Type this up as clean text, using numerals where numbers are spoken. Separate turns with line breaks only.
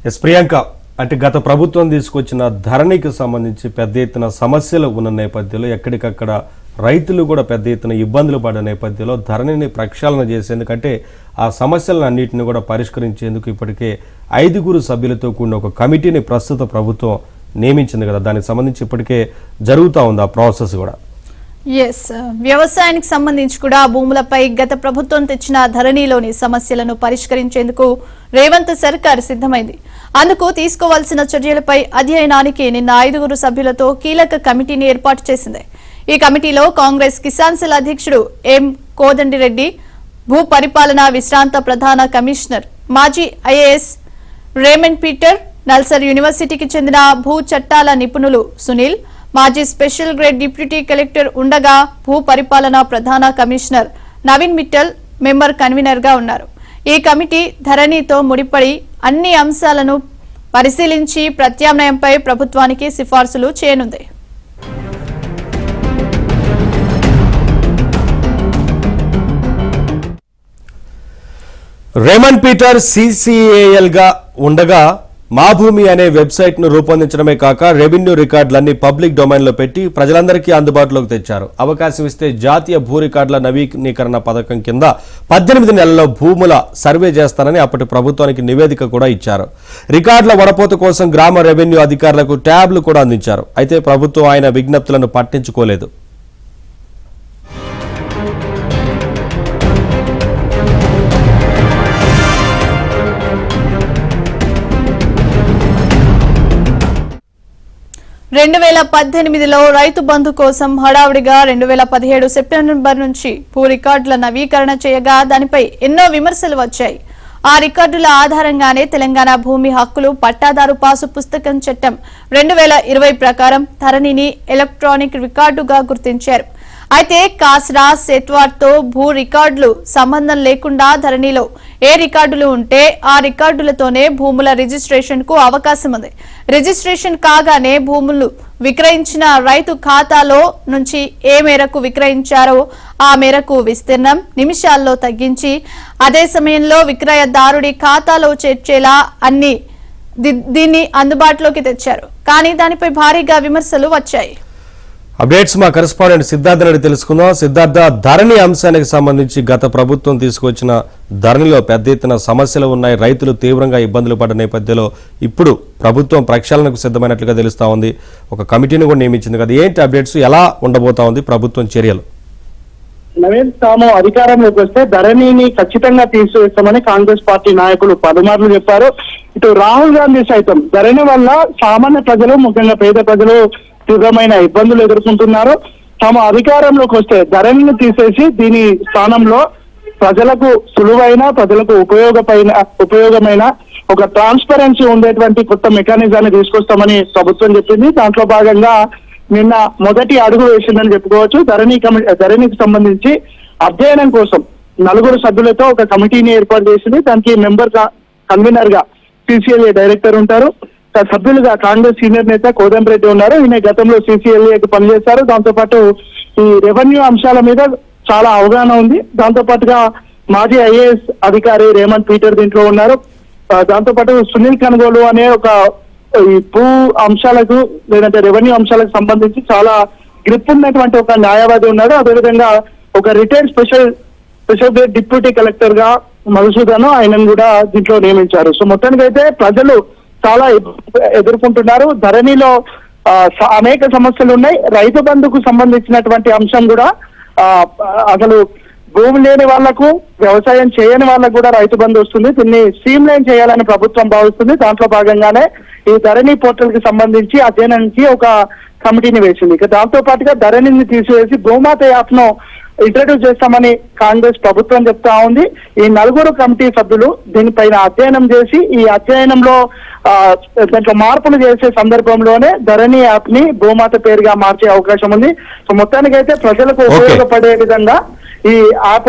ప్రియాంక అంటే గత ప్రభుత్వం తీసుకొచ్చిన ధరణికి సంబంధించి పెద్ద ఎత్తున సమస్యలు ఉన్న నేపథ్యంలో ఎక్కడికక్కడ రైతులు కూడా పెద్ద ఎత్తున ఇబ్బందులు పడే నేపథ్యంలో ధరణిని ప్రక్షాళన చేసేందుకంటే ఆ సమస్యలన్నింటినీ కూడా పరిష్కరించేందుకు ఇప్పటికే 5 సభ్యులతో కూడిన ఒక కమిటీని ప్రస్తుత ప్రభుత్వం నియమించింది కదా, దానికి సంబంధించి ఇప్పటికే జరుగుతూ ఉంది ఆ ప్రాసెస్ కూడా.
వ్యవసాయానికి సంబంధించి కూడా భూములపై గత ప్రభుత్వం తెచ్చిన ధరణిలోని సమస్యలను పరిష్కరించేందుకు రేవంత్ సర్కార్ సిద్ధమైంది. అందుకు తీసుకోవాల్సిన చర్యలపై అధ్యయనానికి నిన్న 5 సభ్యులతో కీలక కమిటీని ఏర్పాటు చేసింది. ఈ కమిటీలో కాంగ్రెస్ కిసాన్ సెల్ అధ్యక్షుడు ఎం కోదండిరెడ్డి, భూ పరిపాలన విశ్రాంత ప్రధాన కమిషనర్ మాజీ ఐఏఎస్ రేమండ్ పీటర్, నల్సార్ యూనివర్సిటీకి చెందిన భూ చట్టాల నిపుణులు సునీల్, మాజీ స్పెషల్ గ్రేడ్ డిప్యూటీ కలెక్టర్ ఉండగా భూ పరిపాలన ప్రధాన commissioner Naveen Mittal member convener గా ఉన్నారు. ఈ కమిటీ ధరణితో ముడిపడి అన్ని అంశాలను పరిశీలించి ప్రత్యామ్నాయంపై ప్రభుత్వానికి సిఫార్సులు చేయనుంది.
రేమండ్ పీటర్ సిసిఏఎల్ గా ఉండగా మా భూమి అనే వెబ్సైట్ ను రూపొందించడమే కాక రెవెన్యూ రికార్డులన్నీ పబ్లిక్ డొమైన్ లో పెట్టి ప్రజలందరికీ అందుబాటులోకి తెచ్చారు. అవకాశం ఇస్తే జాతీయ భూ రికార్డుల నవీకరణ పథకం కింద 18 నెలల్లో భూముల సర్వే చేస్తానని అప్పటి ప్రభుత్వానికి నివేదిక కూడా ఇచ్చారు. రికార్డుల వడపోత కోసం గ్రామ రెవెన్యూ అధికారులకు ట్యాబ్లు కూడా అందించారు. అయితే ప్రభుత్వం ఆయన విజ్ఞప్తులను పట్టించుకోలేదు.
రైతు బంధు కోసం హడావుడిగా 2017 సెప్టెంబర్ నుంచి భూ రికార్డుల నవీకరణ చేయగా దానిపై ఎన్నో విమర్శలు వచ్చాయి. ఆ రికార్డుల ఆధారంగానే తెలంగాణ భూమి హక్కులు పట్టాదారు పాసు పుస్తకం చట్టం 2020 ప్రకారం ధరణిని ఎలక్ట్రానిక్ రికార్డుగా గుర్తించారు. అయితే కాస్రా సెట్వార్తో భూ రికార్డులు సంబంధం లేకుండా ధరణిలో ఏ రికార్డులు ఉంటే ఆ రికార్డులతోనే భూముల రిజిస్ట్రేషన్ కు అవకాశం ఉంది. రిజిస్ట్రేషన్ కాగానే భూములు విక్రయించిన రైతు ఖాతాలో నుంచి ఏ మేరకు విక్రయించారో ఆ మేరకు విస్తీర్ణం నిమిషాల్లో తగ్గించి అదే సమయంలో విక్రయదారుడి ఖాతాలో చేర్చేలా దీన్ని అందుబాటులోకి తెచ్చారు. కానీ దానిపై భారీగా విమర్శలు వచ్చాయి.
అప్డేట్స్ మా కరెస్పాండెంట్ సిద్ధార్థ రెడ్డి తెలుసుకుందాం. సిద్ధార్థ, ధరణి అంశానికి సంబంధించి గత ప్రభుత్వం తీసుకొచ్చిన ధరణిలో పెద్ద ఎత్తున సమస్యలు ఉన్నాయి, రైతులు తీవ్రంగా ఇబ్బందులు పడ్డ నేపథ్యంలో ఇప్పుడు ప్రభుత్వం ప్రక్షాళనకు సిద్ధమైనట్లుగా తెలుస్తా ఉంది. ఒక కమిటీని కూడా నియమించింది కదా, ఏంటి అప్డేట్స్, ఎలా ఉండబోతా ఉంది ప్రభుత్వం చర్యలు?
నవీన్, తాము అధికారంలోకి వస్తే ధరణిని ఖచ్చితంగా తీసివేస్తామని కాంగ్రెస్ పార్టీ నాయకులు పలుమార్లు చెప్పారు. ఇటు రాహుల్ గాంధీ సైతం ధరణి వల్ల సామాన్య ప్రజలు, ముఖ్యంగా పేద ప్రజలు తీవ్రమైన ఇబ్బందులు ఎదుర్కొంటున్నారు. తాము అధికారంలోకి వస్తే ధరణిని తీసేసి దీని స్థానంలో ప్రజలకు సులువైన, ప్రజలకు ఉపయోగమైన ఒక ట్రాన్స్పరెన్సీ ఉండేటువంటి కొత్త మెకానిజాన్ని తీసుకొస్తామని ప్రభుత్వం చెప్పింది. దాంట్లో భాగంగా నిన్న మొదటి అడుగు వేసిందని చెప్పుకోవచ్చు. ధరణికి సంబంధించి అధ్యయనం కోసం 4 సభ్యులతో ఒక కమిటీని ఏర్పాటు చేసింది. దానికి మెంబర్ కన్వీనర్ గా సిసిఎల్ఏ డైరెక్టర్ ఉంటారు. సభ్యులుగా కాంగ్రెస్ సీనియర్ నేత కోదండిరెడ్డి ఉన్నారు. ఈయన గతంలో సిసిఎల్ఏకి పనిచేశారు. దాంతో పాటు ఈ రెవెన్యూ అంశాల మీద చాలా అవగాహన ఉంది. దాంతో పాటుగా మాజీ ఐఏఎస్ అధికారి రేమండ్ పీటర్ దీంట్లో ఉన్నారు. దాంతో పాటు సునీల్ కనుగోలు అనే ఒక ఈ భూ అంశాలకు లేదంటే రెవెన్యూ అంశాలకు సంబంధించి చాలా గ్రిప్ ఉన్నటువంటి ఒక న్యాయవాది ఉన్నాడు. అదేవిధంగా ఒక retired special grade deputy collector గా మధుసూదన్, ఆయనను కూడా దీంట్లో నియమించారు. సో మొత్తానికైతే ప్రజలు చాలా ఎదుర్కొంటున్నారు. ధరణిలో అనేక సమస్యలు ఉన్నాయి. రైతు బంధుకు సంబంధించినటువంటి అంశం కూడా అసలు భూమి లేని వాళ్లకు, వ్యవసాయం చేయని వాళ్ళకు కూడా రైతు బంధు వస్తుంది. దీన్ని స్ట్రీమ్లైన్ చేయాలని ప్రభుత్వం భావిస్తుంది. దాంట్లో భాగంగానే ఈ ధరణి పోర్టల్ కి సంబంధించి అధ్యయనానికి ఒక కమిటీని వేసింది. ఇక దాంతో పాటుగా ధరణిని తీసివేసి భూమాత యాప్ ను ఇంట్రడ్యూస్ చేస్తామని కాంగ్రెస్ ప్రభుత్వం చెప్తా ఉంది. ఈ 4 కమిటీ సభ్యులు దీనిపైన అధ్యయనం చేసి ఈ అధ్యయనంలో దాంట్లో మార్పులు చేసే సందర్భంలోనే ధరణి యాప్ ని భూమాత పేరుగా మార్చే అవకాశం ఉంది. సో మొత్తానికైతే ప్రజలకు ఉపయోగపడే విధంగా ఈ యాప్